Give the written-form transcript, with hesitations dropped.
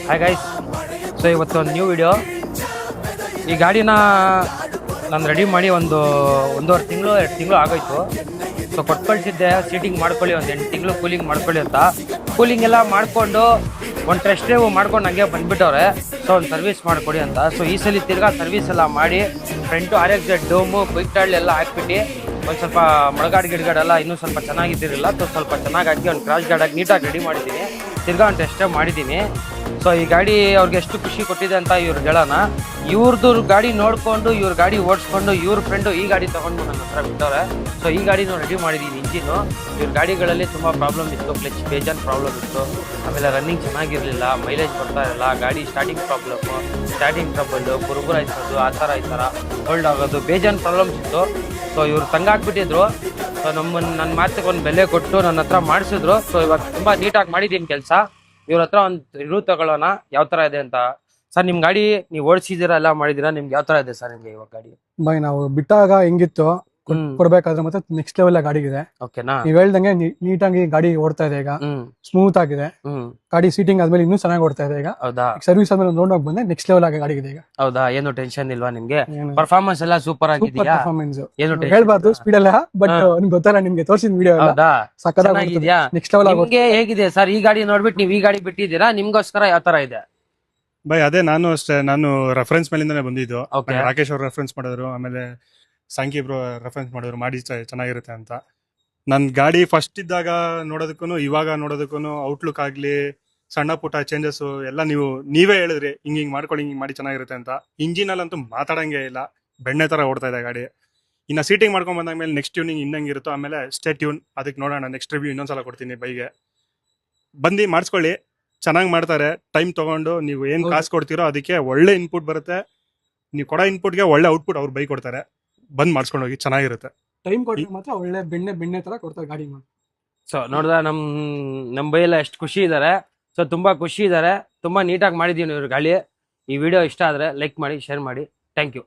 Hi guys, so ಇವತ್ತು ಒಂದು new video. ಈ ಗಾಡಿನ ನಾನು ರೆಡಿ ಮಾಡಿ ಒಂದೂವರೆ ತಿಂಗಳು 2 ತಿಂಗಳು ಆಗೋಯ್ತು. ಸೊ ಕೊಟ್ಟು ಕಳಿಸಿದ್ದೆ, ಸೀಟಿಂಗ್ ಮಾಡ್ಕೊಳ್ಳಿ, ಒಂದು 8 ತಿಂಗಳು ಕೂಲಿಂಗ್ ಮಾಡ್ಕೊಳ್ಳಿ ಅಂತ. ಕೂಲಿಂಗ್ ಎಲ್ಲ ಮಾಡಿಕೊಂಡು ಒಂದು ಟೆಸ್ಟ್ ಡ್ರೈವ್ ಮಾಡ್ಕೊಂಡು ಹಂಗೆ ಬಂದುಬಿಟ್ಟವ್ರೆ. ಸೊ ಒಂದು ಸರ್ವಿಸ್ ಮಾಡಿಕೊಡಿ ಅಂತ. ಸೊ ಈ ಸಲ ತಿರ್ಗಾ ಸರ್ವಿಸ್ ಎಲ್ಲ ಮಾಡಿ front RXZ dome quick tall ಎಲ್ಲ ಹಾಕ್ಬಿಟ್ಟು ಒಂದು ಸ್ವಲ್ಪ ಮೊಳಗಾಡು ಗಿಡಗಡೆಲ್ಲ ಇನ್ನೂ ಸ್ವಲ್ಪ ಚೆನ್ನಾಗಿದ್ದಿರಲಿಲ್ಲ. ಸೊ ಸ್ವಲ್ಪ ಚೆನ್ನಾಗಿ ಹಾಕಿ ಒಂದು ಕ್ರಾಶ್ ಗಾರ್ಡಾಗಿ ನೀಟಾಗಿ ರೆಡಿ ಮಾಡಿದ್ದೀನಿ. ತಿರ್ಗಾ ಒಂದು ಟೆಸ್ಟ್ ಡ್ರೈವ್ ಮಾಡಿದ್ದೀನಿ. ಸೊ ಈ ಗಾಡಿ ಅವ್ರಿಗೆ ಎಷ್ಟು ಖುಷಿ ಕೊಟ್ಟಿದೆ ಅಂತ ಇವ್ರು ಹೇಳೋಣ. ಇವ್ರದ್ದು ಗಾಡಿ ನೋಡಿಕೊಂಡು ಇವ್ರ ಗಾಡಿ ಓಡಿಸ್ಕೊಂಡು ಇವ್ರ ಫ್ರೆಂಡು ಈ ಗಾಡಿ ತೊಗೊಂಡು ನನ್ನ ಹತ್ರ ಬಿಟ್ಟವ್ರೆ. ಸೊ ಈ ಗಾಡಿನೂ ರೆಡಿ ಮಾಡಿದ್ದೀನಿ. ಇಂಜಿನು ಇವ್ರ ಗಾಡಿಗಳಲ್ಲಿ ತುಂಬ ಪ್ರಾಬ್ಲಮ್ ಇತ್ತು, ಕ್ಲಚ್ ಬೇಜಾನ್ ಪ್ರಾಬ್ಲಮ್ ಇತ್ತು, ಆಮೇಲೆ ರನ್ನಿಂಗ್ ಚೆನ್ನಾಗಿರಲಿಲ್ಲ, ಮೈಲೇಜ್ ಕೊಡ್ತಾ ಇರಲಿಲ್ಲ, ಗಾಡಿ ಸ್ಟಾರ್ಟಿಂಗ್ ಪ್ರಾಬ್ಲಮ್ಮು, ಸ್ಟಾರ್ಟಿಂಗ್ ಟ್ರಬಲ್ಲು, ಕುರುಬುರ ಆಯ್ತೋದು, ಆ ಥರ ಹೋಲ್ಡ್ ಆಗೋದು, ಬೇಜಾನ್ ಪ್ರಾಬ್ಲಮ್ಸ್ ಇತ್ತು. ಸೊ ಇವ್ರು ತಂಗಾಕ್ಬಿಟ್ಟಿದ್ರು. ಸೊ ನನ್ನ ಮಾತಿಗೆ ಒಂದು ಬೆಲೆ ಕೊಟ್ಟು ನನ್ನ ಹತ್ರ ಮಾಡಿಸಿದ್ರು. ಸೊ ಇವಾಗ ತುಂಬ ನೀಟಾಗಿ ಮಾಡಿದ್ದೀನಿ ಕೆಲಸ. ಇವ್ರ ಹತ್ರ ಒಂದು ರಿವ್ಯೂ ತಗೊಳ್ಳೋಣ ಯಾವ ಥರ ಇದೆ ಅಂತ. ಸರ್, ನಿಮ್ಮ ಗಾಡಿ ನೀವು ಓಡಿಸಿದ್ದೀರಾ, ಎಲ್ಲ ಮಾಡಿದ್ದೀರಾ, ನಿಮ್ಗೆ ಯಾವ ಥರ ಇದೆ ಸರ್ ನಿಮಗೆ ಇವಾಗ ಗಾಡಿ? ಬೈ ನಾವು ಬಿಟ್ಟಾಗ ಹೆಂಗಿತ್ತು ಕೊಡ್ಬೇಕಾದ್ರೆ ಮತ್ತೆ ನೆಕ್ಸ್ಟ್ ಲೆವೆಲ್ ಗಾಡಿಗಿದೆ. ಓಕೆನಾ? ನೀವ್ ಹೇಳ್ದಂಗೆ ನೀಟಾಗಿ ಗಾಡಿ ಓಡ್ತಾ ಇದೆ, ಈಗ ಸ್ಮೂತ್ ಆಗಿದೆ. ಗಾಡಿ ಸೀಟಿಂಗ್ ಆದ್ಮೇಲೆ ಇನ್ನೂ ಚೆನ್ನಾಗಿ ಓಡ್ತಾ ಇದೆ. ಈಗ ಹೌದಾ? ಸರ್ವಿಸ್ ಆದ್ಮೇಲೆ ನೋಡೋಕ್ ಬಂದೆ ನೆಕ್ಸ್ಟ್ ಲೆವೆಲ್ ಆಗಿ ಗಾಡಿ ಇದೆ ಈಗ. ಹೌದಾ? ಏನು ಟೆನ್ಷನ್ ಇಲ್ವಾ ನಿಮ್ಗೆ? ಪರ್ಫಾರ್ಮೆನ್ಸ್ ಎಲ್ಲ ಸೂಪರ್ ಆಗಿದೆಯಾ? ಏನು ಹೇಳ್ಬಾರ್ದು ಸ್ಪೀಡ್ ಅಲ್ಲ, ಬಟ್ ನಿಮ್ಗೆ ಗೊತ್ತಲ್ಲ, ನಿಮ್ಗೆ ತೋರಿಸಿದ ವಿಡಿಯೋ ಸಕ್ಕತ್ತಾಗಿದೆಯಾ? ನೆಕ್ಸ್ಟ್ ಲೆವೆಲ್ ನಿಮ್ಗೆ ಹೇಗಿದೆ ಸರ್ ಈ ಗಾಡಿ ನೋಡ್ಬಿಟ್ಟು? ನೀವು ಈ ಗಾಡಿ ಬಿಟ್ಟಿದ್ದೀರಾ, ನಿಮ್ಗೋಸ್ಕರ ಯಾವ ತರ ಇದೆ? ಬೈ ಅದೇ ನಾನು ಅಷ್ಟೇ, ನಾನು ರೆಫರೆನ್ಸ್ ಮೇಲಿಂದಾನೆ ಬಂದಿದ್ದು. ರಾಕೇಶ್ ಅವರು ರೆಫರೆನ್ಸ್ ಮಾಡಿದ್ರು, ಆಮೇಲೆ ಸಾಂಕಿ ಬ್ರೋ ರೆಫರೆನ್ಸ್ ಮಾಡಿದ್ರು, ಮಾಡಿ ಚೆನ್ನಾಗಿರುತ್ತೆ ಅಂತ. ನನ್ನ ಗಾಡಿ ಫಸ್ಟ್ ಇದ್ದಾಗ ನೋಡೋದಕ್ಕೂ ಇವಾಗ ನೋಡೋದಕ್ಕೂ ಔಟ್ಲುಕ್ ಆಗಲಿ, ಸಣ್ಣ ಪುಟ್ಟ ಚೇಂಜಸ್ ಎಲ್ಲ ನೀವೇ ಹೇಳಿದ್ರಿ, ಹಿಂಗ್ ಮಾಡ್ಕೊಳ್ಳಿ, ಹಿಂಗ್ ಮಾಡಿ ಚೆನ್ನಾಗಿರುತ್ತೆ ಅಂತ. ಇಂಜಿನಲ್ಲಂತೂ ಮಾತಾಡಂಗೆ ಇಲ್ಲ, ಬೆಣ್ಣೆ ತರ ಓಡ್ತಾ ಇದೆ ಗಾಡಿ. ಇನ್ನು ಸೀಟಿಂಗ್ ಮಾಡ್ಕೊಂಡ್ ಬಂದಾದ್ಮೇಲೆ ನೆಕ್ಸ್ಟ್ ಟ್ಯೂನಿಂಗ್ ಇನ್ನಂಗಿರುತ್ತೋ, ಆಮೇಲೆ ಸ್ಟೇ ಟ್ಯೂನ್ ಅದಕ್ಕೆ ನೋಡೋಣ. ನೆಕ್ಸ್ಟ್ ರಿವ್ಯೂ ಇನ್ನೊಂದ್ಸಲ ಕೊಡ್ತೀನಿ ಬೈಗೆ. ಬಂದು ಮಾಡಿಸ್ಕೊಳ್ಳಿ, ಚೆನ್ನಾಗಿ ಮಾಡ್ತಾರೆ. ಟೈಮ್ ತಗೊಂಡು ನೀವು ಏನ್ ಕಾಸು ಕೊಡ್ತೀರೋ ಅದಕ್ಕೆ ಒಳ್ಳೆ ಇನ್ಪುಟ್ ಬರುತ್ತೆ. ನೀವು ಕೊಡೋ ಇನ್ಪುಟ್ಗೆ ಒಳ್ಳೆ ಔಟ್ಪುಟ್ ಅವ್ರು ಬೈ ಕೊಡ್ತಾರೆ. ಬಂದ್ ಮಾಡ್ಸ್ಕೊಂಡು ಹೋಗಿ, ಚೆನ್ನಾಗಿರುತ್ತೆ. ಟೈಮ್ ಕೊಟ್ಟರೆ ಮಾತ್ರ ಒಳ್ಳೆ ಬೆಣ್ಣೆ ತರ ಕೊಡ್ತಾರೆ ಗಾಡಿ. ಸೊ ನೋಡ್ದ ನಮ್ಮ ಬೈಯೆಲ್ಲ ಎಷ್ಟು ಖುಷಿ ಇದ್ದಾರೆ. ಸೊ ತುಂಬಾ ಖುಷಿ ಇದ್ದಾರೆ, ತುಂಬಾ ನೀಟಾಗಿ ಮಾಡಿದೀವಿ ಇವ್ರ ಗಾಡಿ. ಈ ವಿಡಿಯೋ ಇಷ್ಟ ಆದ್ರೆ ಲೈಕ್ ಮಾಡಿ, ಶೇರ್ ಮಾಡಿ. Thank you.